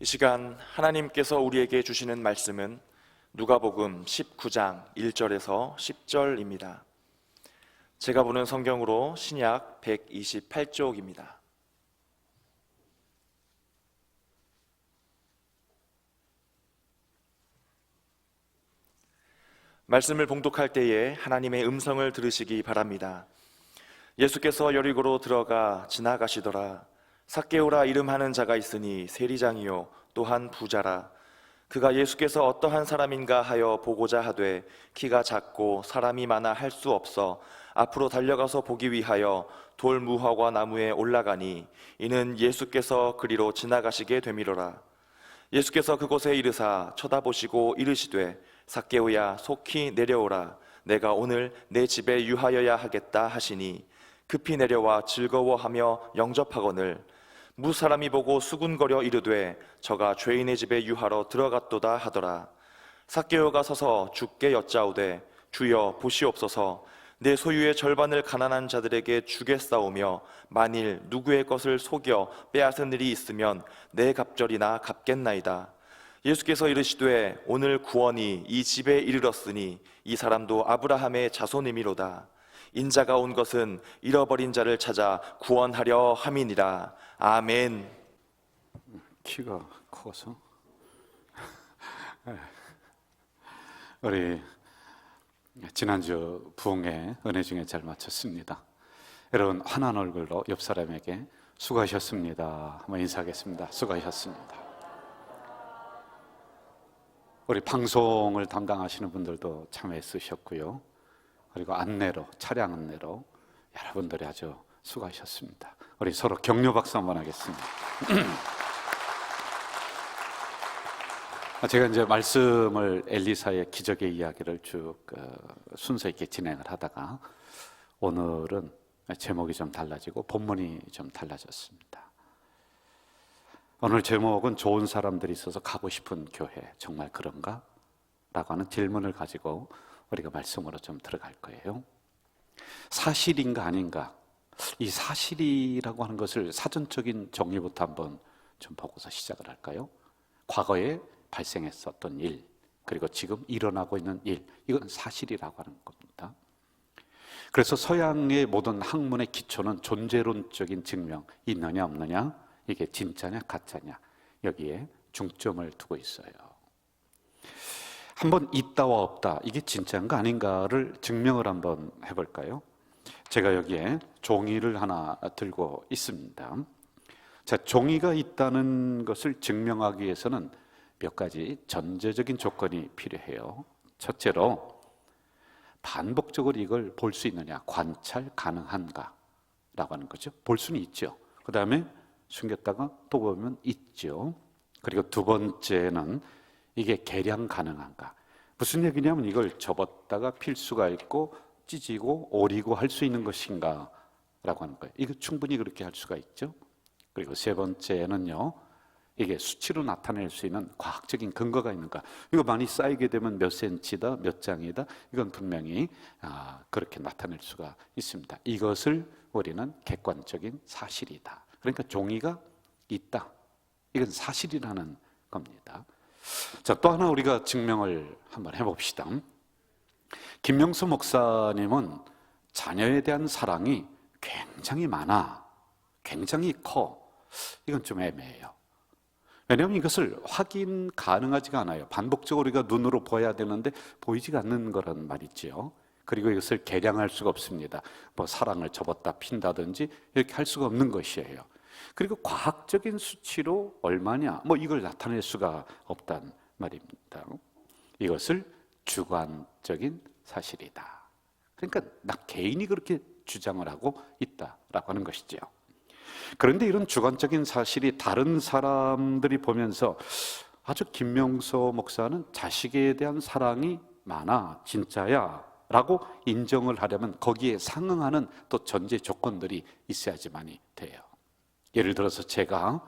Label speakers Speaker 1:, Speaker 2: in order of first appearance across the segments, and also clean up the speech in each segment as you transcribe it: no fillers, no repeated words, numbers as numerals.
Speaker 1: 이 시간 하나님께서 우리에게 주시는 말씀은 누가복음 19장 1절에서 10절입니다. 제가 보는 성경으로 신약 128쪽입니다. 말씀을 봉독할 때에 하나님의 음성을 들으시기 바랍니다. 예수께서 여리고로 들어가 지나가시더라. 삭개오라 이름하는 자가 있으니 세리장이요 또한 부자라. 그가 예수께서 어떠한 사람인가 하여 보고자 하되 키가 작고 사람이 많아 할 수 없어 앞으로 달려가서 보기 위하여 돌 무화과 나무에 올라가니 이는 예수께서 그리로 지나가시게 되미로라. 예수께서 그곳에 이르사 쳐다보시고 이르시되 삭개오야 속히 내려오라. 내가 오늘 내 집에 유하여야 하겠다 하시니 급히 내려와 즐거워하며 영접하거늘 무사람이 보고 수군거려 이르되 저가 죄인의 집에 유하러 들어갔도다 하더라. 삭개오가 서서 주께 여짜오되 주여 보시옵소서 내 소유의 절반을 가난한 자들에게 주겠사오며 만일 누구의 것을 속여 빼앗은 일이 있으면 내 갑절이나 갚겠나이다. 예수께서 이르시되 오늘 구원이 이 집에 이르렀으니 이 사람도 아브라함의 자손이미로다. 인자가 온 것은 잃어버린 자를 찾아 구원하려 함이니라. 아멘.
Speaker 2: 키가 커서 우리 지난주 부흥회 은혜 중에 잘 마쳤습니다. 여러분 환한 얼굴로 옆 사람에게 수고하셨습니다 한번 인사하겠습니다. 수고하셨습니다. 우리 방송을 담당하시는 분들도 참 애쓰셨고요. 그리고 안내로, 차량 안내로 여러분들이 아주 수고하셨습니다. 우리 서로 격려 박수 한번 하겠습니다. 제가 이제 말씀을 엘리사의 기적의 이야기를 쭉 순서 있게 진행을 하다가 오늘은 제목이 좀 달라지고 본문이 좀 달라졌습니다. 오늘 제목은 좋은 사람들이 있어서 가고 싶은 교회, 정말 그런가? 라고 하는 질문을 가지고 우리가 말씀으로 좀 들어갈 거예요. 사실인가 아닌가? 이 사실이라고 하는 것을 사전적인 정의부터 한번 좀 보고서 시작을 할까요? 과거에 발생했었던 일, 그리고 지금 일어나고 있는 일, 이건 사실이라고 하는 겁니다. 그래서 서양의 모든 학문의 기초는 존재론적인 증명, 있느냐 없느냐, 이게 진짜냐 가짜냐, 여기에 중점을 두고 있어요. 한번 있다와 없다, 이게 진짜인가 아닌가를 증명을 한번 해볼까요? 제가 여기에 종이를 하나 들고 있습니다. 자, 종이가 있다는 것을 증명하기 위해서는 몇 가지 전제적인 조건이 필요해요. 첫째로 반복적으로 이걸 볼 수 있느냐, 관찰 가능한가 라고 하는 거죠. 볼 수는 있죠. 그 다음에 숨겼다가 또 보면 있죠. 그리고 두 번째는 이게 개량 가능한가. 무슨 얘기냐면 이걸 접었다가 필 수가 있고 찢고 오리고 할 수 있는 것인가 라고 하는 거예요. 이거 충분히 그렇게 할 수가 있죠. 그리고 세 번째는요, 이게 수치로 나타낼 수 있는 과학적인 근거가 있는가. 이거 많이 쌓이게 되면 몇 센치다, 몇 장이다, 이건 분명히 그렇게 나타낼 수가 있습니다. 이것을 우리는 객관적인 사실이다. 그러니까 종이가 있다, 이건 사실이라는 겁니다. 자, 또 하나 우리가 증명을 한번 해봅시다. 김명수 목사님은 자녀에 대한 사랑이 굉장히 많아, 굉장히 커. 이건 좀 애매해요. 왜냐하면 이것을 확인 가능하지가 않아요. 반복적으로 우리가 눈으로 보아야 되는데 보이지가 않는 거란 말이죠. 그리고 이것을 계량할 수가 없습니다. 뭐 사랑을 접었다 핀다든지 이렇게 할 수가 없는 것이에요. 그리고 과학적인 수치로 얼마냐, 뭐 이걸 나타낼 수가 없단 말입니다. 이것을 주관적인 사실이다. 그러니까 나 개인이 그렇게 주장을 하고 있다라고 하는 것이죠. 그런데 이런 주관적인 사실이 다른 사람들이 보면서 아주 김명수 목사는 자식에 대한 사랑이 많아, 진짜야 라고 인정을 하려면 거기에 상응하는 또 전제 조건들이 있어야지만이 돼요. 예를 들어서 제가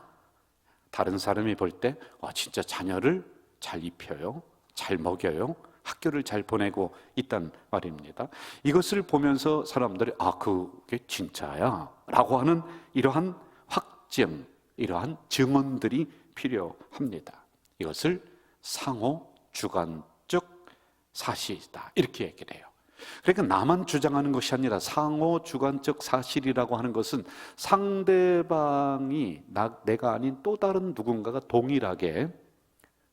Speaker 2: 다른 사람이 볼 때 진짜 자녀를 잘 입혀요, 잘 먹여요, 학교를 잘 보내고 있단 말입니다. 이것을 보면서 사람들이 그게 진짜야 라고 하는 이러한 확증, 이러한 증언들이 필요합니다. 이것을 상호 주관적 사실이다, 이렇게 얘기를 해요. 그러니까 나만 주장하는 것이 아니라 상호 주관적 사실이라고 하는 것은 상대방이 내가 아닌 또 다른 누군가가 동일하게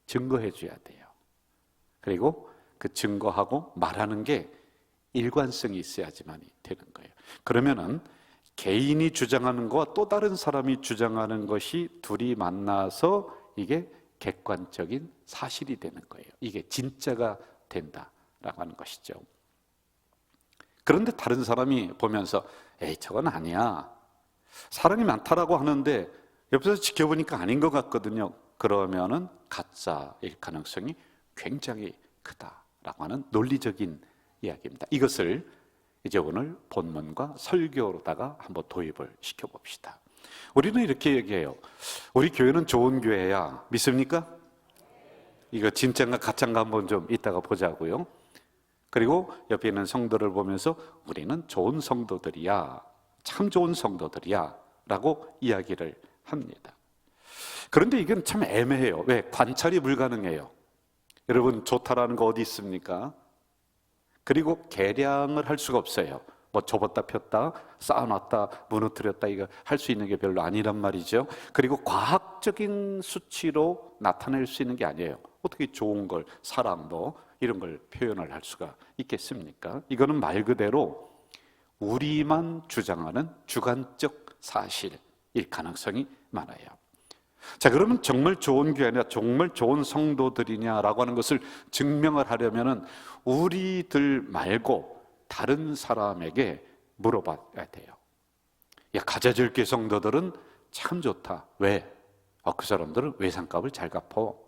Speaker 2: 증거해 줘야 돼요. 그리고 그 증거하고 말하는 게 일관성이 있어야지만이 되는 거예요. 그러면은 개인이 주장하는 것과 또 다른 사람이 주장하는 것이 둘이 만나서 이게 객관적인 사실이 되는 거예요. 이게 진짜가 된다라고 하는 것이죠. 그런데 다른 사람이 보면서 에이, 저건 아니야, 사람이 많다라고 하는데 옆에서 지켜보니까 아닌 것 같거든요. 그러면은 가짜일 가능성이 굉장히 크다라고 하는 논리적인 이야기입니다. 이것을 이제 오늘 본문과 설교로다가 한번 도입을 시켜봅시다. 우리는 이렇게 얘기해요. 우리 교회는 좋은 교회야. 믿습니까? 이거 진짜인가 가짜인가 한번 좀 이따가 보자고요. 그리고 옆에 있는 성도를 보면서 우리는 좋은 성도들이야, 참 좋은 성도들이야 라고 이야기를 합니다. 그런데 이건 참 애매해요. 왜? 관찰이 불가능해요. 여러분, 좋다라는 거 어디 있습니까? 그리고 계량을 할 수가 없어요. 뭐 접었다 폈다, 쌓아놨다, 무너뜨렸다, 이거 할 수 있는 게 별로 아니란 말이죠. 그리고 과학적인 수치로 나타낼 수 있는 게 아니에요. 어떻게 좋은 걸, 사랑 뭐 이런 걸 표현을 할 수가 있겠습니까? 이거는 말 그대로 우리만 주장하는 주관적 사실일 가능성이 많아요. 자, 그러면 정말 좋은 교회냐, 정말 좋은 성도들이냐라고 하는 것을 증명을 하려면은 우리들 말고 다른 사람에게 물어봐야 돼요. 야, 가자질교 성도들은 참 좋다. 왜? 그 사람들은 외상값을 잘 갚어.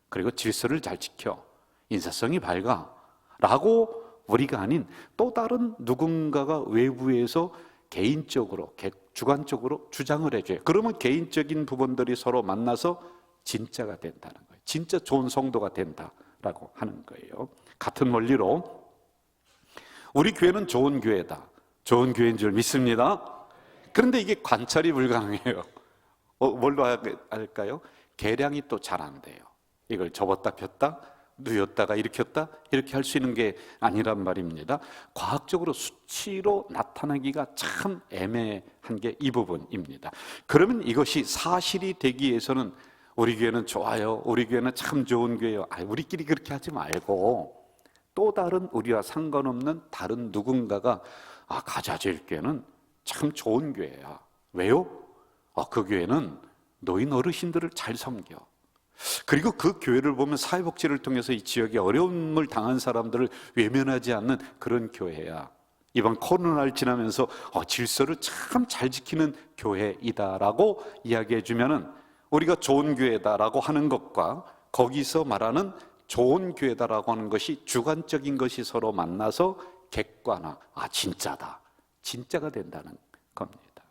Speaker 2: 그리고 질서를 잘 지켜. 인사성이 밝아. 라고 우리가 아닌 또 다른 누군가가 외부에서 개인적으로, 주관적으로 주장을 해줘요. 그러면 개인적인 부분들이 서로 만나서 진짜가 된다는 거예요. 진짜 좋은 성도가 된다라고 하는 거예요. 같은 원리로 우리 교회는 좋은 교회다, 좋은 교회인 줄 믿습니다. 그런데 이게 관찰이 불가능해요. 뭘로 할까요? 계량이 또 잘 안 돼요. 이걸 접었다 폈다, 누였다가 일으켰다, 이렇게 할 수 있는 게 아니란 말입니다. 과학적으로 수치로 나타나기가 참 애매한 게 이 부분입니다. 그러면 이것이 사실이 되기 위해서는 우리 교회는 좋아요, 우리 교회는 참 좋은 교회요, 우리끼리 그렇게 하지 말고 또 다른 우리와 상관없는 다른 누군가가 가자질교회는 참 좋은 교회야. 왜요? 그 교회는 노인 어르신들을 잘 섬겨. 그리고 그 교회를 보면 사회복지를 통해서 이 지역에 어려움을 당한 사람들을 외면하지 않는 그런 교회야. 이번 코로나를 지나면서 질서를 참 잘 지키는 교회이다라고 이야기해 주면은 우리가 좋은 교회다라고 하는 것과 거기서 말하는 좋은 교회다라고 하는 것이 주관적인 것이 서로 만나서 객관화, 진짜다, 진짜가 된다는 겁니다.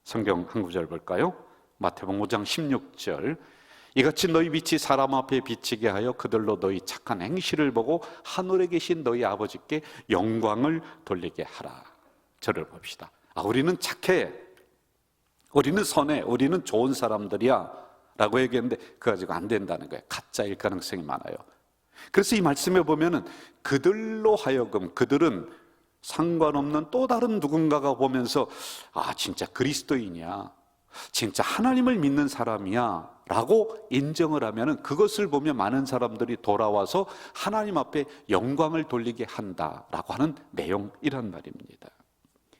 Speaker 2: 성경 한 구절 볼까요? 마태복음 5장 16절. 이같이 너희 빛이 사람 앞에 비치게 하여 그들로 너희 착한 행실을 보고 하늘에 계신 너희 아버지께 영광을 돌리게 하라. 저를 봅시다. 우리는 착해, 우리는 선해, 우리는 좋은 사람들이야 라고 얘기했는데 그거 가지고 안 된다는 거예요. 가짜일 가능성이 많아요. 그래서 이 말씀에 보면은 그들로 하여금, 그들은 상관없는 또 다른 누군가가 보면서 진짜 그리스도인이야, 진짜 하나님을 믿는 사람이야 라고 인정을 하면은 그것을 보며 많은 사람들이 돌아와서 하나님 앞에 영광을 돌리게 한다라고 하는 내용이란 말입니다.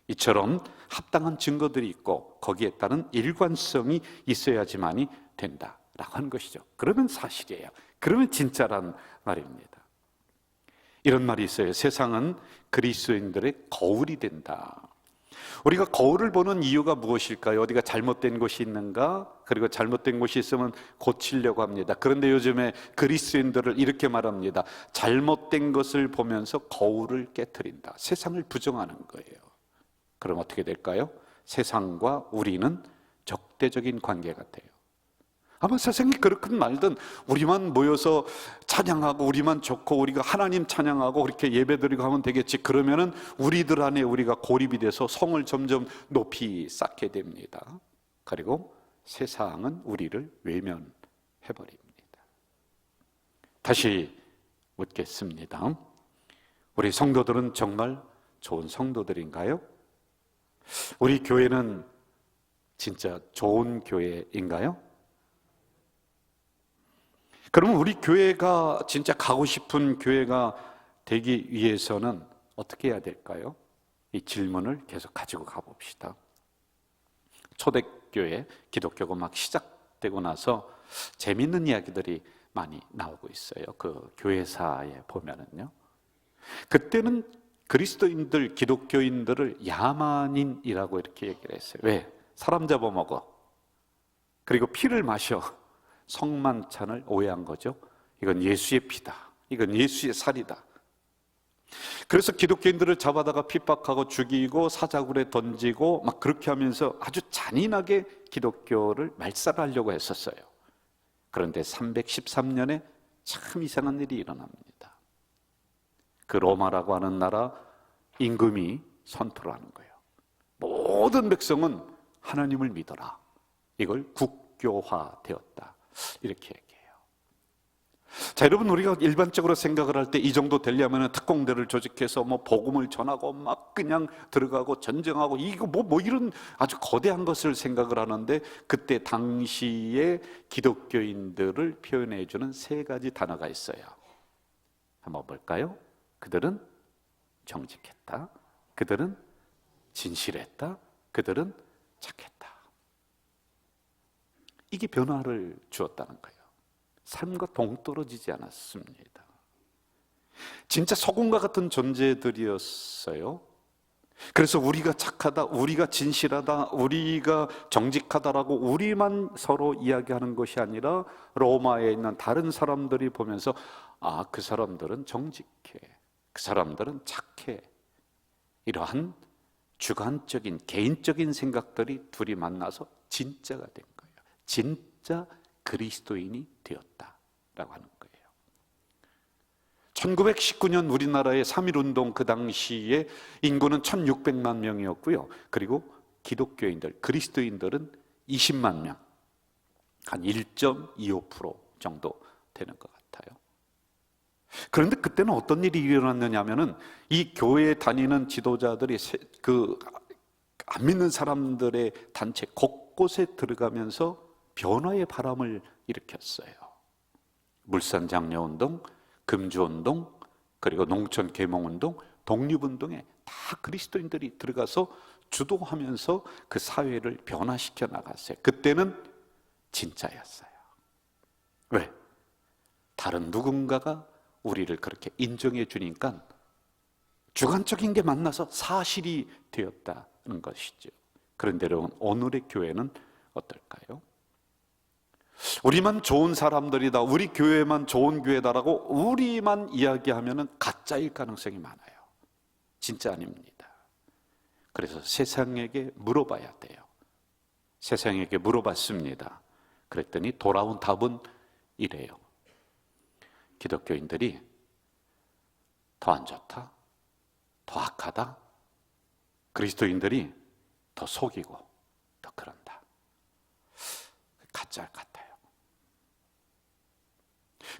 Speaker 2: 이처럼 합당한 증거들이 있고 거기에 따른 일관성이 있어야지만이 된다라고 하는 것이죠. 그러면 사실이에요. 그러면 진짜란 말입니다. 이런 말이 있어요. 세상은 그리스도인들의 거울이 된다. 우리가 거울을 보는 이유가 무엇일까요? 어디가 잘못된 것이 있는가? 그리고 잘못된 것이 있으면 고치려고 합니다. 그런데 요즘에 그리스도인들을 이렇게 말합니다. 잘못된 것을 보면서 거울을 깨트린다. 세상을 부정하는 거예요. 그럼 어떻게 될까요? 세상과 우리는 적대적인 관계가 돼요. 아마 세상이 그렇든 말든 우리만 모여서 찬양하고 우리만 좋고 우리가 하나님 찬양하고 그렇게 예배드리고 하면 되겠지. 그러면은 우리들 안에 우리가 고립이 돼서 성을 점점 높이 쌓게 됩니다. 그리고 세상은 우리를 외면하게 해버립니다. 다시 묻겠습니다. 우리 성도들은 정말 좋은 성도들인가요? 우리 교회는 진짜 좋은 교회인가요? 그러면 우리 교회가 진짜 가고 싶은 교회가 되기 위해서는 어떻게 해야 될까요? 이 질문을 계속 가지고 가봅시다. 초대교회, 기독교가 막 시작되고 나서 재밌는 이야기들이 많이 나오고 있어요. 그 교회사에 보면은요. 그때는 그리스도인들, 기독교인들을 야만인이라고 이렇게 얘기를 했어요. 왜? 사람 잡아먹어. 그리고 피를 마셔. 성만찬을 오해한 거죠. 이건 예수의 피다. 이건 예수의 살이다. 그래서 기독교인들을 잡아다가 핍박하고 죽이고 사자굴에 던지고 막 그렇게 하면서 아주 잔인하게 기독교를 말살하려고 했었어요. 그런데 313년에 참 이상한 일이 일어납니다. 그 로마라고 하는 나라 임금이 선포를 하는 거예요. 모든 백성은 하나님을 믿어라. 이걸 국교화되었다. 이렇게 얘기해요. 자, 여러분, 우리가 일반적으로 생각을 할 때 이 정도 되려면 특공대를 조직해서 뭐 복음을 전하고 막 그냥 들어가고 전쟁하고 이거 뭐 이런 아주 거대한 것을 생각을 하는데, 그때 당시에 기독교인들을 표현해 주는 세 가지 단어가 있어요. 한번 볼까요? 그들은 정직했다. 그들은 진실했다. 그들은 착했다. 이게 변화를 주었다는 거예요. 삶과 동떨어지지 않았습니다. 진짜 소금과 같은 존재들이었어요. 그래서 우리가 착하다, 우리가 진실하다, 우리가 정직하다라고 우리만 서로 이야기하는 것이 아니라 로마에 있는 다른 사람들이 보면서 아, 그 사람들은 정직해, 그 사람들은 착해, 이러한 주관적인 개인적인 생각들이 둘이 만나서 진짜가 된 거예요. 진짜 그리스도인이 되었다라고 하는 거예요. 1919년 우리나라의 3.1운동 그 당시에 인구는 1600만 명이었고요. 그리고 기독교인들, 그리스도인들은 20만 명, 한 1.25% 정도 되는 것 같아요. 그런데 그때는 어떤 일이 일어났느냐 하면은 이 교회에 다니는 지도자들이 안 믿는 사람들의 단체 곳곳에 들어가면서 변화의 바람을 일으켰어요. 물산장려운동, 금주운동, 그리고 농촌개몽운동, 독립운동에 다 그리스도인들이 들어가서 주도하면서 그 사회를 변화시켜 나갔어요. 그때는 진짜였어요. 왜? 다른 누군가가 우리를 그렇게 인정해 주니까 주관적인 게 만나서 사실이 되었다는 것이죠. 그런데 여러분, 오늘의 교회는 어떨까요? 우리만 좋은 사람들이다, 우리 교회만 좋은 교회다라고 우리만 이야기하면 가짜일 가능성이 많아요. 진짜 아닙니다. 그래서 세상에게 물어봐야 돼요. 세상에게 물어봤습니다. 그랬더니 돌아온 답은 이래요. 기독교인들이 더 안 좋다, 더 악하다, 그리스도인들이 더 속이고 더 그런다. 가짜 같아요.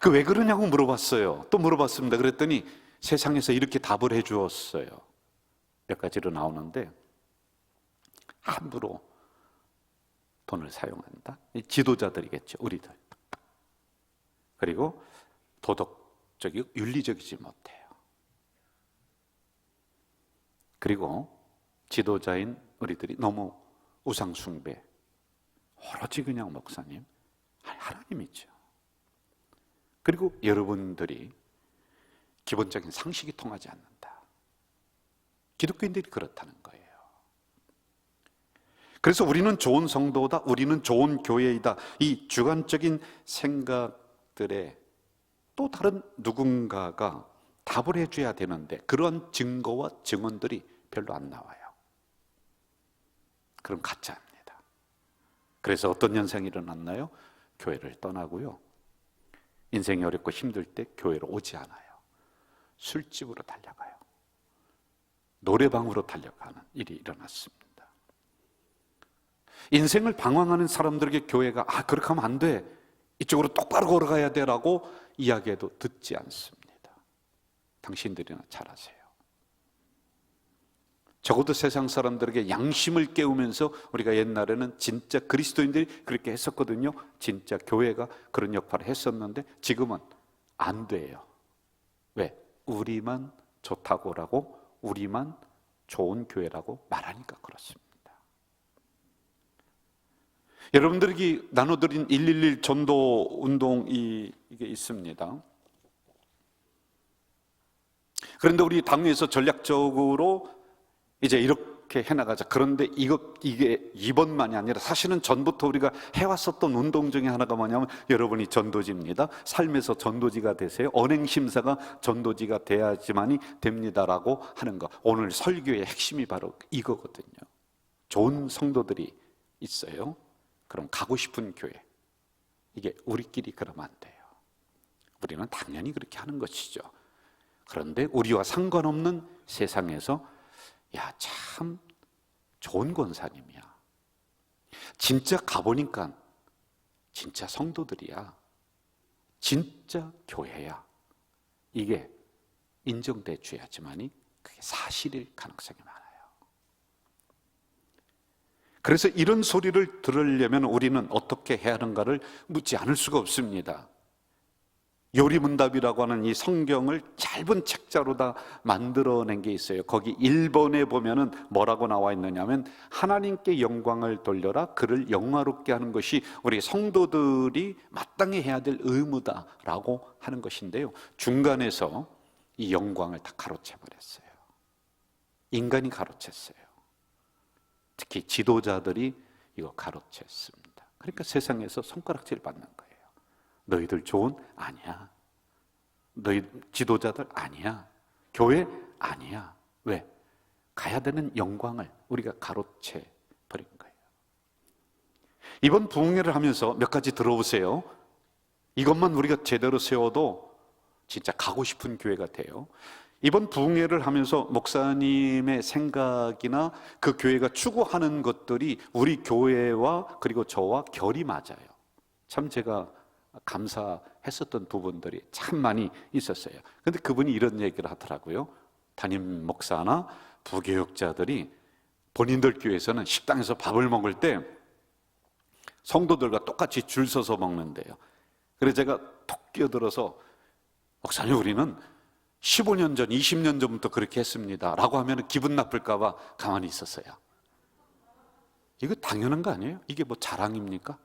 Speaker 2: 그 왜 그러냐고 물어봤어요. 또 물어봤습니다. 그랬더니 세상에서 이렇게 답을 해 주었어요. 몇 가지로 나오는데, 함부로 돈을 사용한다. 지도자들이겠죠, 우리들. 그리고 도덕적이고 윤리적이지 못해요. 그리고 지도자인 우리들이 너무 우상숭배, 오로지 그냥 목사님, 하나님이죠. 그리고 여러분들이 기본적인 상식이 통하지 않는다. 기독교인들이 그렇다는 거예요. 그래서 우리는 좋은 성도다, 우리는 좋은 교회이다, 이 주관적인 생각들에 또 다른 누군가가 답을 해줘야 되는데 그런 증거와 증언들이 별로 안 나와요. 그럼 가짜입니다. 그래서 어떤 현상이 일어났나요? 교회를 떠나고요, 인생이 어렵고 힘들 때 교회로 오지 않아요. 술집으로 달려가요. 노래방으로 달려가는 일이 일어났습니다. 인생을 방황하는 사람들에게 교회가 그렇게 하면 안 돼, 이쪽으로 똑바로 걸어가야 돼라고 이야기해도 듣지 않습니다. 당신들이나 잘 아세요. 적어도 세상 사람들에게 양심을 깨우면서 우리가 옛날에는 진짜 그리스도인들이 그렇게 했었거든요. 진짜 교회가 그런 역할을 했었는데 지금은 안 돼요. 왜? 우리만 좋다고라고, 우리만 좋은 교회라고 말하니까 그렇습니다. 여러분들에게 나눠드린 111 전도 운동이 이게 있습니다. 그런데 우리 당에서 전략적으로 이제 이렇게 해나가자. 그런데 이게 이번만이 아니라 사실은 전부터 우리가 해왔었던 운동 중에 하나가 뭐냐면 여러분이 전도지입니다. 삶에서 전도지가 되세요. 언행심사가 전도지가 돼야지만이 됩니다라고 하는 거. 오늘 설교의 핵심이 바로 이거거든요. 좋은 성도들이 있어요. 그럼 가고 싶은 교회. 이게 우리끼리 그러면 안 돼요. 우리는 당연히 그렇게 하는 것이죠. 그런데 우리와 상관없는 세상에서 야, 참 좋은 권사님이야. 진짜 가보니까 진짜 성도들이야. 진짜 교회야. 이게 인정돼 줘야지만이 그게 사실일 가능성이 많아요. 그래서 이런 소리를 들으려면 우리는 어떻게 해야 하는가를 묻지 않을 수가 없습니다. 요리문답이라고 하는 이 성경을 짧은 책자로 다 만들어낸 게 있어요. 거기 1번에 보면은 뭐라고 나와 있느냐면 하나님께 영광을 돌려라, 그를 영화롭게 하는 것이 우리 성도들이 마땅히 해야 될 의무다라고 하는 것인데요. 중간에서 이 영광을 다 가로채버렸어요. 인간이 가로챘어요. 특히 지도자들이 이거 가로챘습니다. 그러니까 세상에서 손가락질 받는 거예요. 너희들 좋은? 아니야. 너희 지도자들? 아니야. 교회? 아니야. 왜? 가야 되는 영광을 우리가 가로채 버린 거예요. 이번 부흥회를 하면서 몇 가지 들어보세요. 이것만 우리가 제대로 세워도 진짜 가고 싶은 교회가 돼요. 이번 부흥회를 하면서 목사님의 생각이나 그 교회가 추구하는 것들이 우리 교회와 그리고 저와 결이 맞아요. 참 제가 감사했었던 부분들이 참 많이 있었어요. 그런데 그분이 이런 얘기를 하더라고요. 담임 목사나 부교육자들이 본인들 교회에서는 식당에서 밥을 먹을 때 성도들과 똑같이 줄 서서 먹는데요. 그래서 제가 톡 끼어들어서 목사님 우리는 15년 전, 20년 전부터 그렇게 했습니다 라고 하면 기분 나쁠까 봐 가만히 있었어요. 이거 당연한 거 아니에요? 이게 뭐 자랑입니까?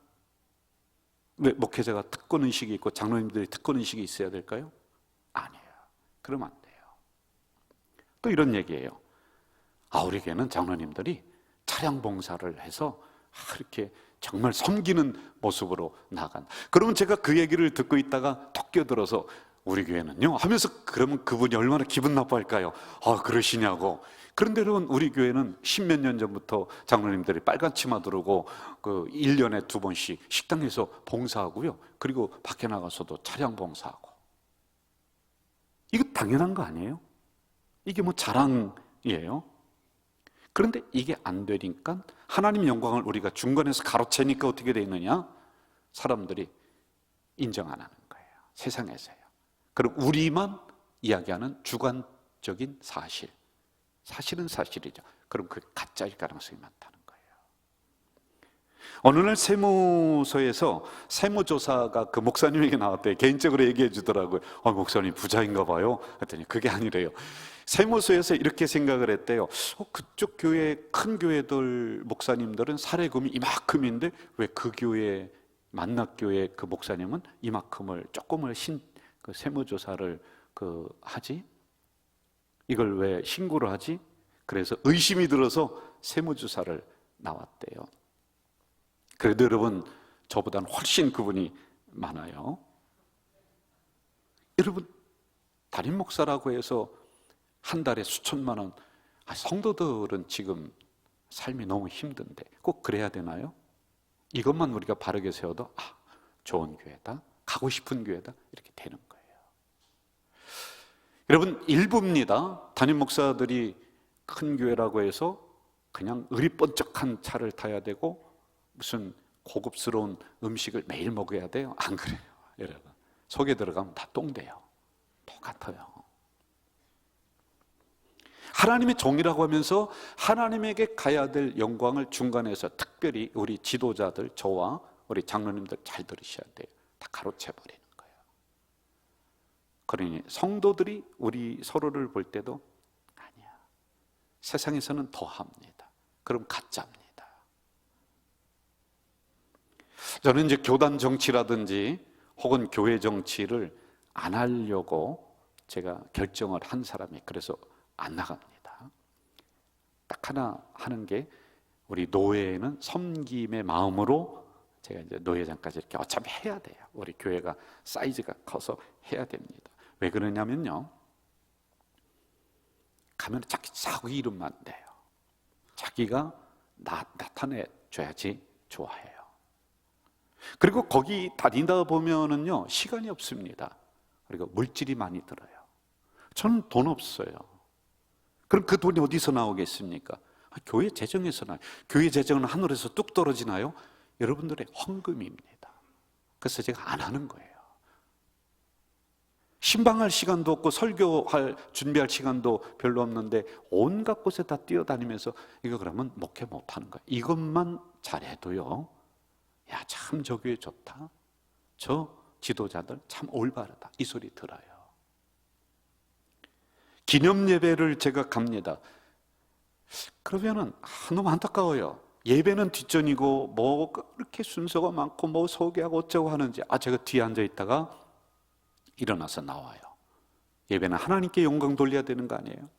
Speaker 2: 왜 목회자가 특권의식이 있고 장로님들이 특권의식이 있어야 될까요? 아니에요. 그러면 안 돼요. 또 이런 얘기예요. 우리 교회는 장로님들이 차량 봉사를 해서 이렇게 정말 섬기는 모습으로 나간. 그러면 제가 그 얘기를 듣고 있다가 톡 끼어들어서 우리 교회는요 하면서 그러면 그분이 얼마나 기분 나빠할까요? 그러시냐고. 그런데 여러분 우리 교회는 10몇 년 전부터 장로님들이 빨간 치마 두르고 그 1년에 2번씩 식당에서 봉사하고요. 그리고 밖에 나가서도 차량 봉사하고. 이거 당연한 거 아니에요? 이게 뭐 자랑이에요? 그런데 이게 안 되니까 하나님 영광을 우리가 중간에서 가로채니까 어떻게 돼 있느냐? 사람들이 인정 안 하는 거예요. 세상에서요. 그리고 우리만 이야기하는 주관적인 사실. 사실은 사실이죠. 그럼 그게 가짜일 가능성이 많다는 거예요. 어느 날 세무서에서 세무조사가 그 목사님에게 나왔대요. 개인적으로 얘기해 주더라고요. 목사님 부자인가 봐요. 그랬더니 그게 아니래요. 세무서에서 이렇게 생각을 했대요. 그쪽 교회, 큰 교회들 목사님들은 사례금이 이만큼인데 왜 그 교회, 만납교회 그 목사님은 이만큼을 조금을 그 세무조사를 하지? 이걸 왜 신고를 하지? 그래서 의심이 들어서 세무조사를 나왔대요. 그래도 여러분 저보다는 훨씬 그분이 많아요. 여러분 담임 목사라고 해서 한 달에 수천만 원. 성도들은 지금 삶이 너무 힘든데 꼭 그래야 되나요? 이것만 우리가 바르게 세워도 좋은 교회다, 가고 싶은 교회다 이렇게 되는 거예요. 여러분 일부입니다. 담임 목사들이 큰 교회라고 해서 그냥 의리번쩍한 차를 타야 되고 무슨 고급스러운 음식을 매일 먹어야 돼요? 안 그래요, 여러분. 속에 들어가면 다 똥돼요. 똑같아요. 하나님의 종이라고 하면서 하나님에게 가야 될 영광을 중간에서 특별히 우리 지도자들, 저와 우리 장로님들 잘 들으셔야 돼요. 다 가로채 버리는 거예요. 그러니 성도들이 우리 서로를 볼 때도 아니야, 세상에서는 더 합니다. 그럼 가짜입니다. 저는 이제 교단 정치라든지 혹은 교회 정치를 안 하려고 제가 결정을 한 사람이, 그래서 안 나갑니다. 딱 하나 하는 게, 우리 노예는 섬김의 마음으로 제가 이제 노예장까지 이렇게 어차피 해야 돼요. 우리 교회가 사이즈가 커서 해야 됩니다. 왜 그러냐면요, 가면 자기 이름만 돼요. 자기가 나타내줘야지 좋아해요. 그리고 거기 다니다 보면은요, 시간이 없습니다. 그리고 물질이 많이 들어요. 저는 돈 없어요. 그럼 그 돈이 어디서 나오겠습니까? 교회 재정에서 나요. 교회 재정은 하늘에서 뚝 떨어지나요? 여러분들의 헌금입니다. 그래서 제가 안 하는 거예요. 신방할 시간도 없고 설교할 준비할 시간도 별로 없는데 온갖 곳에 다 뛰어다니면서 이거 그러면 목회 못하는 거예요. 이것만 잘해도요, 야, 참 저 교회 좋다, 저 지도자들 참 올바르다, 이 소리 들어요. 기념 예배를 제가 갑니다. 그러면은 너무 안타까워요. 예배는 뒷전이고 뭐 그렇게 순서가 많고 뭐 소개하고 어쩌고 하는지, 제가 뒤에 앉아 있다가 일어나서 나와요. 예배는 하나님께 영광 돌려야 되는 거 아니에요?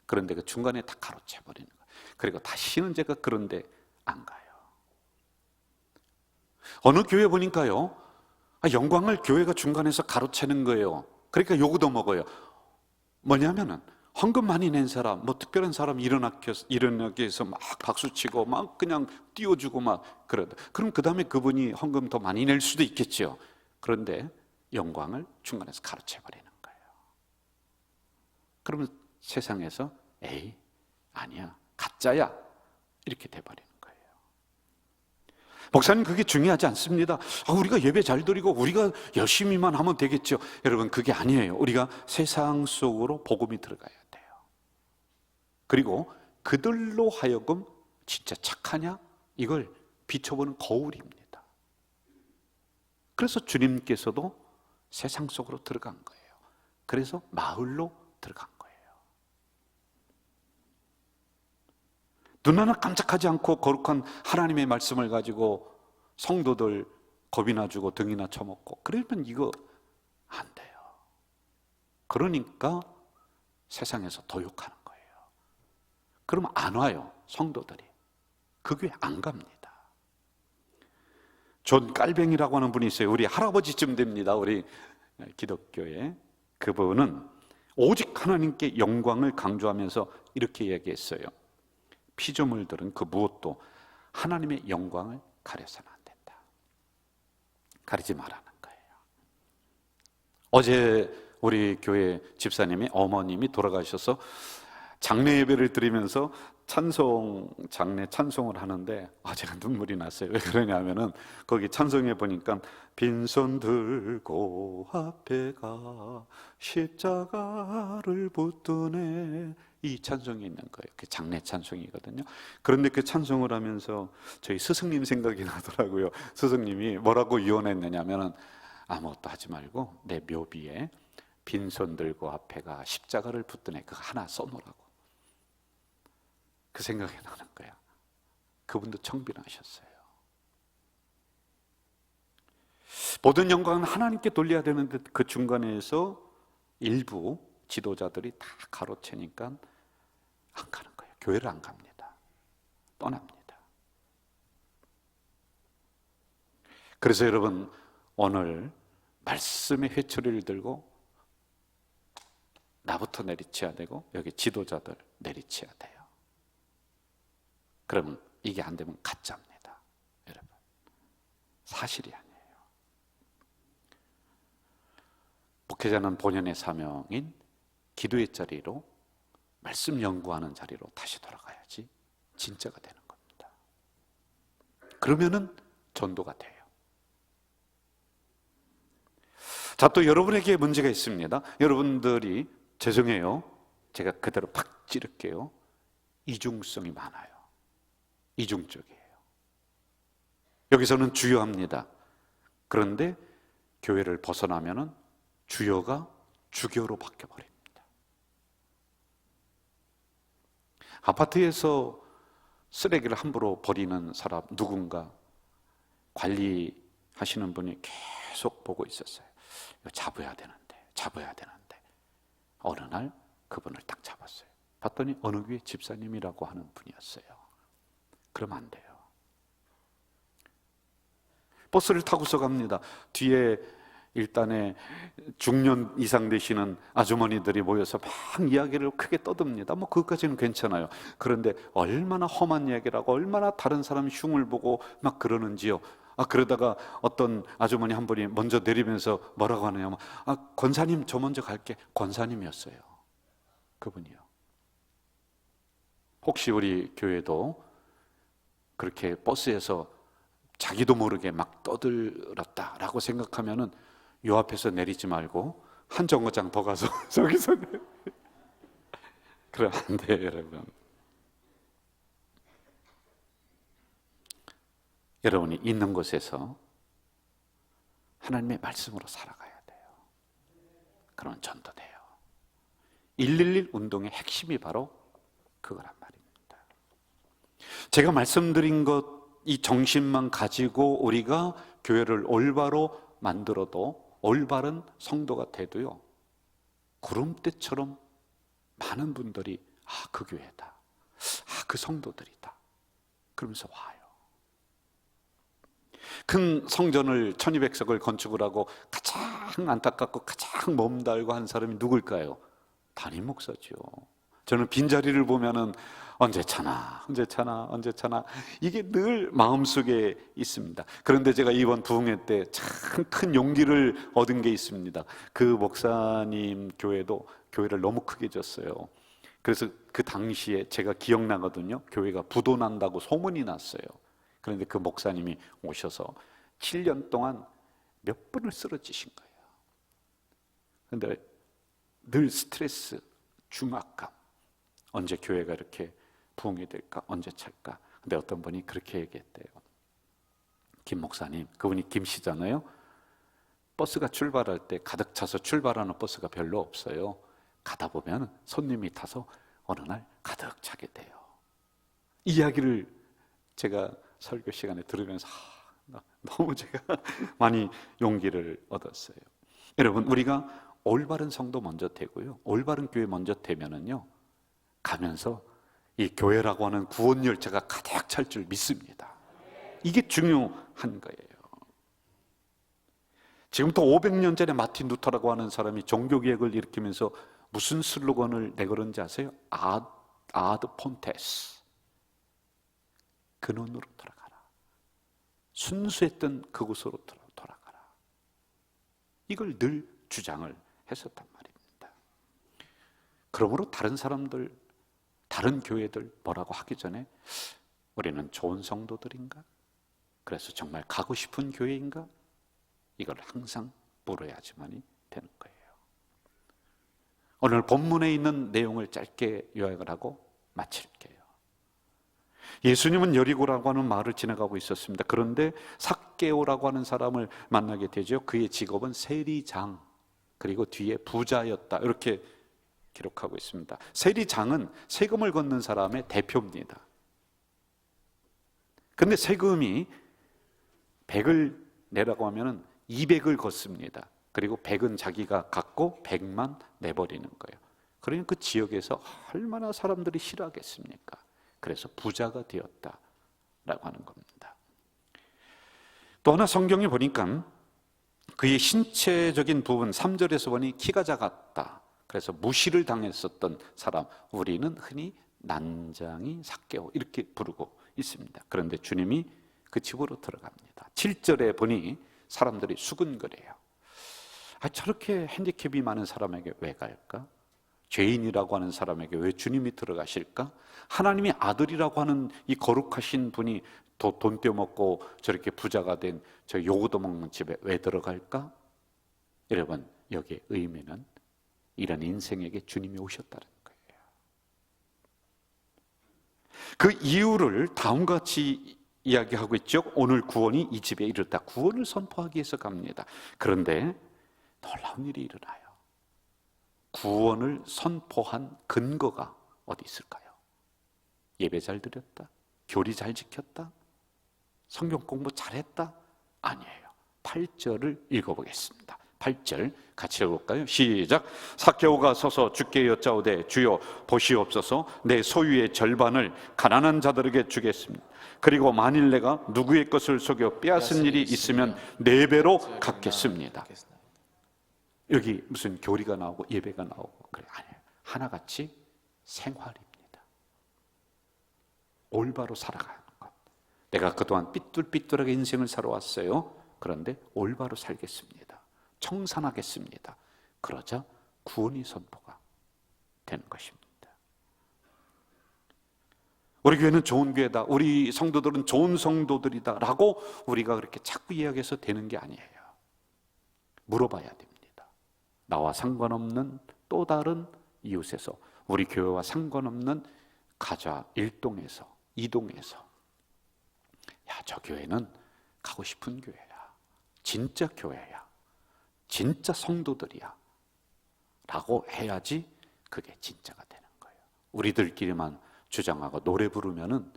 Speaker 2: 그런데 그 중간에 다 가로채 버리는 거예요. 그리고 다시는 제가 그런데 안 가요. 어느 교회 보니까요, 영광을 교회가 중간에서 가로채는 거예요. 그러니까 요구도 먹어요. 뭐냐면은 헌금 많이 낸 사람, 뭐 특별한 사람 일어나기 위해서 막 박수치고 막 그냥 띄워주고 막 그러다. 그럼 그 다음에 그분이 헌금 더 많이 낼 수도 있겠죠. 그런데 영광을 중간에서 가로채 버리는 거예요. 그러면 세상에서 에이, 아니야, 가짜야, 이렇게 돼버리는 거예요. 목사님, 그게 중요하지 않습니다. 우리가 예배 잘 드리고 우리가 열심히만 하면 되겠죠. 여러분, 그게 아니에요. 우리가 세상 속으로 복음이 들어가야 돼요. 그리고 그들로 하여금 진짜 착하냐, 이걸 비춰보는 거울입니다. 그래서 주님께서도 세상 속으로 들어간 거예요. 그래서 마을로 들어간 거예요. 눈 하나 깜짝하지 않고 거룩한 하나님의 말씀을 가지고 성도들 겁이나 주고 등이나 쳐먹고, 그러면 이거 안 돼요. 그러니까 세상에서 도욕하는 거예요. 그러면 안 와요, 성도들이. 그 교회 안 갑니다. 존 깔뱅이라고 하는 분이 있어요. 우리 할아버지쯤 됩니다. 우리 기독교에. 그분은 오직 하나님께 영광을 강조하면서 이렇게 얘기했어요. 피조물들은 그 무엇도 하나님의 영광을 가려서는 안 된다. 가리지 말라는 거예요. 어제 우리 교회 집사님이, 어머님이 돌아가셔서 장례 예배를 드리면서 장례 찬송을 하는데 제가 눈물이 났어요. 왜 그러냐면은 거기 찬송에 보니까 빈손 들고 앞에 가 십자가를 붙드네, 이 찬송이 있는 거예요. 그 장례 찬송이거든요. 그런데 그 찬송을 하면서 저희 스승님 생각이 나더라고요. 스승님이 뭐라고 유언했느냐면은 아무것도 하지 말고 내 묘비에 빈손 들고 앞에 가 십자가를 붙드네, 그거 하나 써놓으라고. 그 생각이 나는 거야. 그분도 청빈하셨어요. 모든 영광은 하나님께 돌려야 되는데 그 중간에서 일부 지도자들이 다 가로채니까 안 가는 거예요. 교회를 안 갑니다. 떠납니다. 그래서 여러분, 오늘 말씀의 회초리를 들고 나부터 내리쳐야 되고 여기 지도자들 내리쳐야 돼요. 그러면 이게 안 되면 가짜입니다, 여러분. 사실이 아니에요. 목회자는 본연의 사명인 기도의 자리로, 말씀 연구하는 자리로 다시 돌아가야지 진짜가 되는 겁니다. 그러면은 전도가 돼요. 자, 또 여러분에게 문제가 있습니다. 여러분들이, 죄송해요, 제가 그대로 팍 찌를게요, 이중성이 많아요. 이중적이에요. 여기서는 주여합니다. 그런데 교회를 벗어나면은 주여가 주교로 바뀌어버립니다. 아파트에서 쓰레기를 함부로 버리는 사람, 누군가 관리하시는 분이 계속 보고 있었어요. 이거 잡아야 되는데 어느 날 그분을 딱 잡았어요. 봤더니 어느 교회 집사님이라고 하는 분이었어요. 그러면 안 돼요. 버스를 타고서 갑니다. 뒤에 일단에 중년 이상 되시는 아주머니들이 모여서 막 이야기를 크게 떠듭니다. 뭐 그것까지는 괜찮아요. 그런데 얼마나 험한 이야기라고, 얼마나 다른 사람 흉을 보고 막 그러는지요. 그러다가 어떤 아주머니 한 분이 먼저 내리면서 뭐라고 하느냐면, 권사님 저 먼저 갈게. 권사님이었어요. 그분이요. 혹시 우리 교회도 그렇게 버스에서 자기도 모르게 막 떠들었다라고 생각하면은 요 앞에서 내리지 말고 한 정거장 더 가서 저기서 그러면 안 돼요, 여러분. 여러분이 있는 곳에서 하나님의 말씀으로 살아가야 돼요. 그러면 전도돼요. 111 운동의 핵심이 바로 그거란 말입니다. 제가 말씀드린 것, 이 정신만 가지고 우리가 교회를 올바로 만들어도, 올바른 성도가 돼도요, 구름대처럼 많은 분들이 그 교회다, 그 성도들이다 그러면서 와요. 큰 성전을 1200석을 건축을 하고 가장 안타깝고 가장 몸달고 한 사람이 누굴까요? 담임 목사죠. 저는 빈자리를 보면은 언제 차나 이게 늘 마음속에 있습니다. 그런데 제가 이번 부흥회 때 참 큰 용기를 얻은 게 있습니다. 그 목사님 교회를 너무 크게 졌어요. 그래서 그 당시에 제가 기억나거든요. 교회가 부도난다고 소문이 났어요. 그런데 그 목사님이 오셔서 7년 동안 몇 번을 쓰러지신 거예요. 그런데 늘 스트레스, 중압감, 언제 교회가 이렇게 부흥이 될까, 언제 찰까. 근데 어떤 분이 그렇게 얘기했대요. 김 목사님, 그분이 김 씨잖아요. 버스가 출발할 때 가득 차서 출발하는 버스가 별로 없어요. 가다 보면 손님이 타서 어느 날 가득 차게 돼요. 이 이야기를 제가 설교 시간에 들으면서 너무 제가 많이 용기를 얻었어요. 여러분, 우리가 올바른 성도 먼저 되고요, 올바른 교회 먼저 되면은요, 가면서 이 교회라고 하는 구원 열차가 가득 찰 줄 믿습니다. 이게 중요한 거예요. 지금부터 500년 전에 마틴 루터라고 하는 사람이 종교개혁을 일으키면서 무슨 슬로건을 내걸은지 아세요? 아드 폰테스, 근원으로 돌아가라. 순수했던 그곳으로 돌아가라. 이걸 늘 주장을 했었단 말입니다. 그러므로 다른 사람들, 다른 교회들 뭐라고 하기 전에 우리는 좋은 성도들인가? 그래서 정말 가고 싶은 교회인가? 이걸 항상 물어야지만이 되는 거예요. 오늘 본문에 있는 내용을 짧게 요약을 하고 마칠게요. 예수님은 여리고라고 하는 마을을 지나가고 있었습니다. 그런데 삭개오라고 하는 사람을 만나게 되죠. 그의 직업은 세리장, 그리고 뒤에 부자였다, 이렇게 기록하고 있습니다. 세리장은 세금을 걷는 사람의 대표입니다. 근데 세금이 100을 내라고 하면은 200을 걷습니다. 그리고 100은 자기가 갖고 100만 내버리는 거예요. 그러니 그 지역에서 얼마나 사람들이 싫어하겠습니까? 그래서 부자가 되었다라고 하는 겁니다. 또 하나 성경에 보니까 그의 신체적인 부분 3절에서 보니 키가 작았다. 그래서 무시를 당했었던 사람, 우리는 흔히 난장이 삭개오 이렇게 부르고 있습니다. 그런데 주님이 그 집으로 들어갑니다. 7절에 보니 사람들이 수근거려요. 저렇게 핸디캡이 많은 사람에게 왜 갈까? 죄인이라고 하는 사람에게 왜 주님이 들어가실까? 하나님의 아들이라고 하는 이 거룩하신 분이 돈 떼먹고 저렇게 부자가 된 저 요구도 먹는 집에 왜 들어갈까? 여러분, 여기에 의미는 이런 인생에게 주님이 오셨다는 거예요. 그 이유를 다음과 같이 이야기하고 있죠. 오늘 구원이 이 집에 이르렀다. 구원을 선포하기 위해서 갑니다. 그런데 놀라운 일이 일어나요. 구원을 선포한 근거가 어디 있을까요? 예배 잘 드렸다? 교리 잘 지켰다? 성경 공부 잘했다? 아니에요. 8절을 읽어보겠습니다. 8절 같이 읽어볼까요? 시작. 삭개오가 서서 주께 여짜오되 주여 보시옵소서 내 소유의 절반을 가난한 자들에게 주겠습니다. 그리고 만일 내가 누구의 것을 속여 빼앗은 일이 있으면 4배로 갚겠습니다. 여기 무슨 교리가 나오고 예배가 나오고 그래 아니에요. 하나같이 생활입니다. 올바로 살아가는 것. 내가 그동안 삐뚤삐뚤하게 인생을 살아왔어요. 그런데 올바로 살겠습니다. 청산하겠습니다. 그러자 구원이 선포가 되는 것입니다. 우리 교회는 좋은 교회다, 우리 성도들은 좋은 성도들이다 라고 우리가 그렇게 자꾸 이야기해서 되는 게 아니에요. 물어봐야 됩니다. 나와 상관없는 또 다른 이웃에서, 우리 교회와 상관없는 가자 1동에서 2동에서, 야, 저 교회는 가고 싶은 교회야, 진짜 교회야, 진짜 성도들이야 라고 해야지 그게 진짜가 되는 거예요. 우리들끼리만 주장하고 노래 부르면은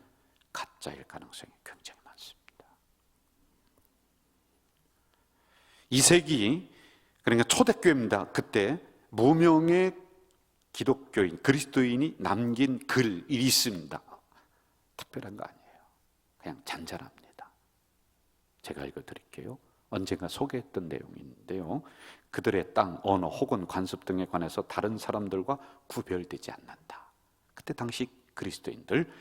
Speaker 2: 가짜일 가능성이 굉장히 많습니다. 2세기, 그러니까 초대교회입니다. 그때 무명의 기독교인, 그리스도인이 남긴 글이 있습니다. 특별한 거 아니에요. 그냥 잔잔합니다. 제가 읽어드릴게요. 언젠가 소개했던 내용인데요. 그들의 땅, 언어 혹은 관습 등에 관해서 다른 사람들과 구별되지 않는다. 그때 당시 그리스도인들,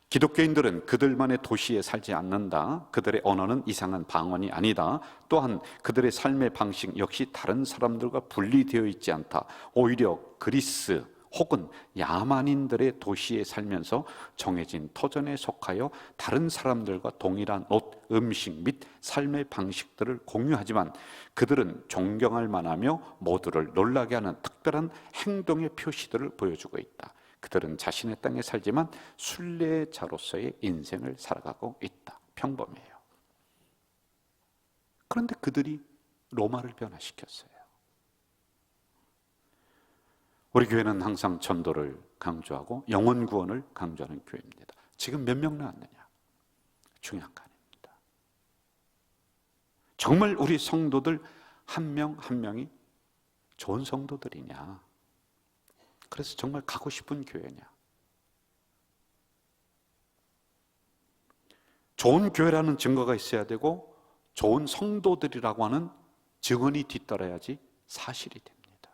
Speaker 2: 기독교인들은 그들만의 도시에 살지 않는다. 그들의 언어는 이상한 방언이 아니다. 또한 그들의 삶의 방식 역시 다른 사람들과 분리되어 있지 않다. 오히려 그리스 혹은 야만인들의 도시에 살면서 정해진 터전에 속하여 다른 사람들과 동일한 옷, 음식 및 삶의 방식들을 공유하지만 그들은 존경할 만하며 모두를 놀라게 하는 특별한 행동의 표시들을 보여주고 있다. 그들은 자신의 땅에 살지만 순례자로서의 인생을 살아가고 있다. 평범해요. 그런데 그들이 로마를 변화시켰어요. 우리 교회는 항상 전도를 강조하고 영혼 구원을 강조하는 교회입니다. 지금 몇 명 나왔느냐? 중요한 거 아닙니다. 정말 우리 성도들 한 명 한 명이 좋은 성도들이냐? 그래서 정말 가고 싶은 교회냐? 좋은 교회라는 증거가 있어야 되고 좋은 성도들이라고 하는 증언이 뒤따라야지 사실이 됩니다.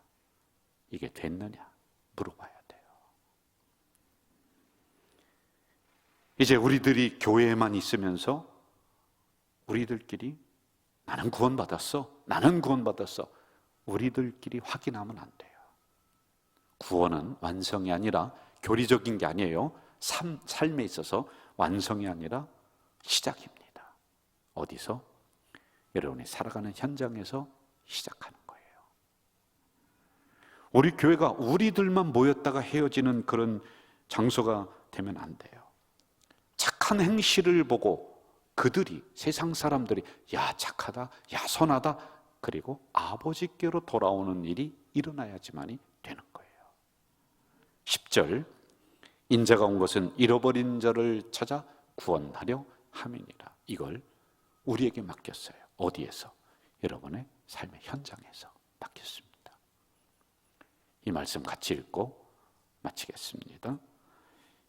Speaker 2: 이게 됐느냐? 물어봐야 돼요. 이제 우리들이 교회에만 있으면서 우리들끼리 나는 구원받았어, 나는 구원받았어, 우리들끼리 확인하면 안 돼요. 구원은 완성이 아니라, 교리적인 게 아니에요. 삶에 있어서 완성이 아니라 시작입니다. 어디서? 여러분이 살아가는 현장에서 시작하는 거예요. 우리 교회가 우리들만 모였다가 헤어지는 그런 장소가 되면 안 돼요. 착한 행실을 보고 그들이, 세상 사람들이 야 착하다, 야 선하다, 그리고 아버지께로 돌아오는 일이 일어나야지만이 되는 거예요. 10절, 인자가 온 것은 잃어버린 자를 찾아 구원하려 함이니라. 이걸 우리에게 맡겼어요. 어디에서? 여러분의 삶의 현장에서 맡겼습니다. 이 말씀 같이 읽고 마치겠습니다.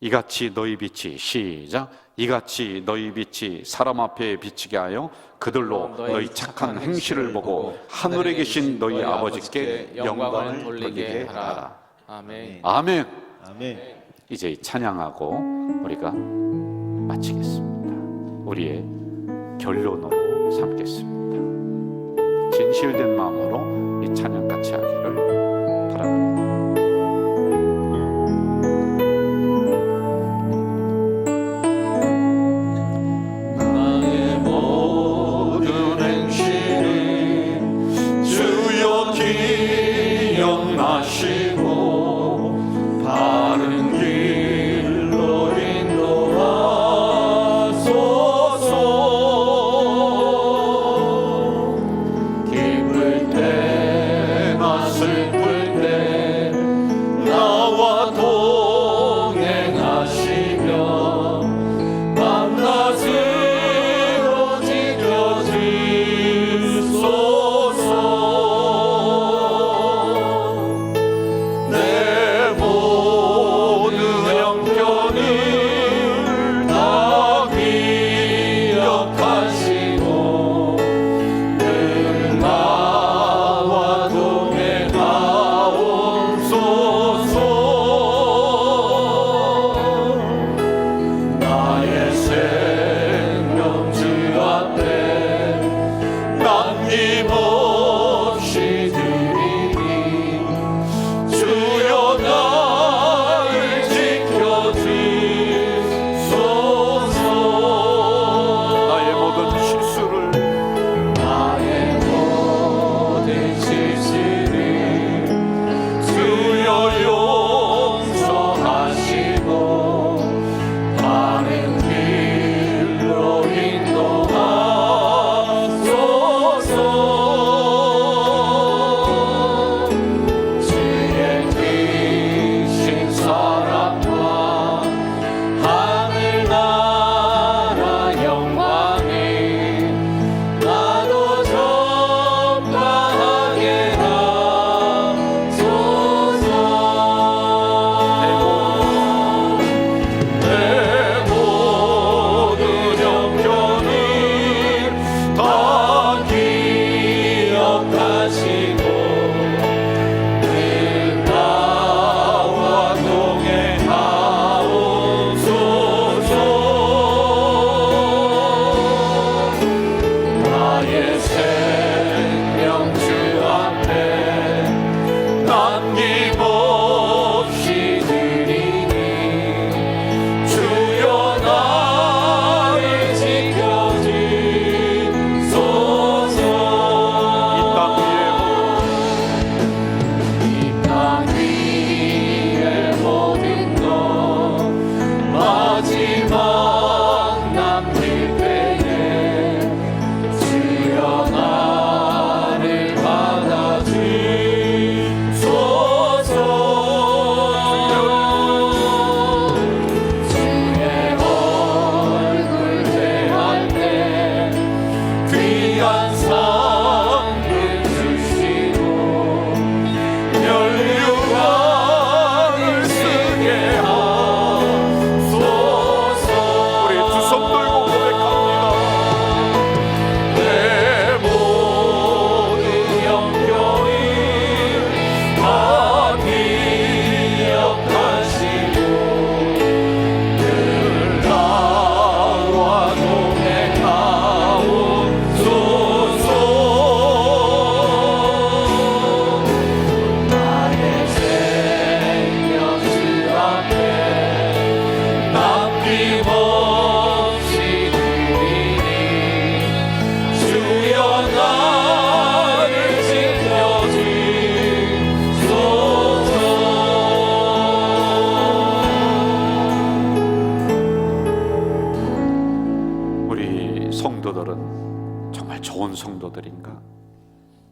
Speaker 2: 이같이 너희 빛이, 시작, 이같이 너희 빛이 사람 앞에 비치게 하여 그들로 너희 착한 행실을 보고 하늘에 계신 너희 아버지께 영광을 돌리게 하라.
Speaker 3: 아멘.
Speaker 2: 아멘.
Speaker 3: 아멘.
Speaker 2: 이제 찬양하고 우리가 마치겠습니다. 우리의 결론으로 삼겠습니다. 진실된 마음으로 이 찬양 같이 하기를 바랍니다.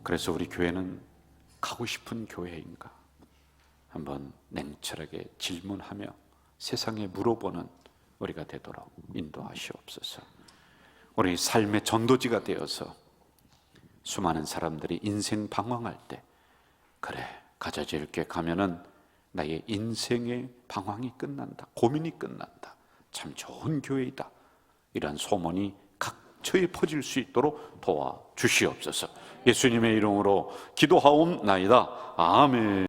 Speaker 2: 그래서 우리 교회는 가고 싶은 교회인가? 한번 냉철하게 질문하며 세상에 물어보는 우리가 되도록 인도하시옵소서. 우리 삶의 전도지가 되어서 수많은 사람들이 인생 방황할 때, 그래, 가자지을교회 가면은 나의 인생의 방황이 끝난다, 고민이 끝난다, 참 좋은 교회이다, 이런 소문이 각처에 퍼질 수 있도록 도와주시옵소서. 예수님의 이름으로 기도하옵나이다. 아멘.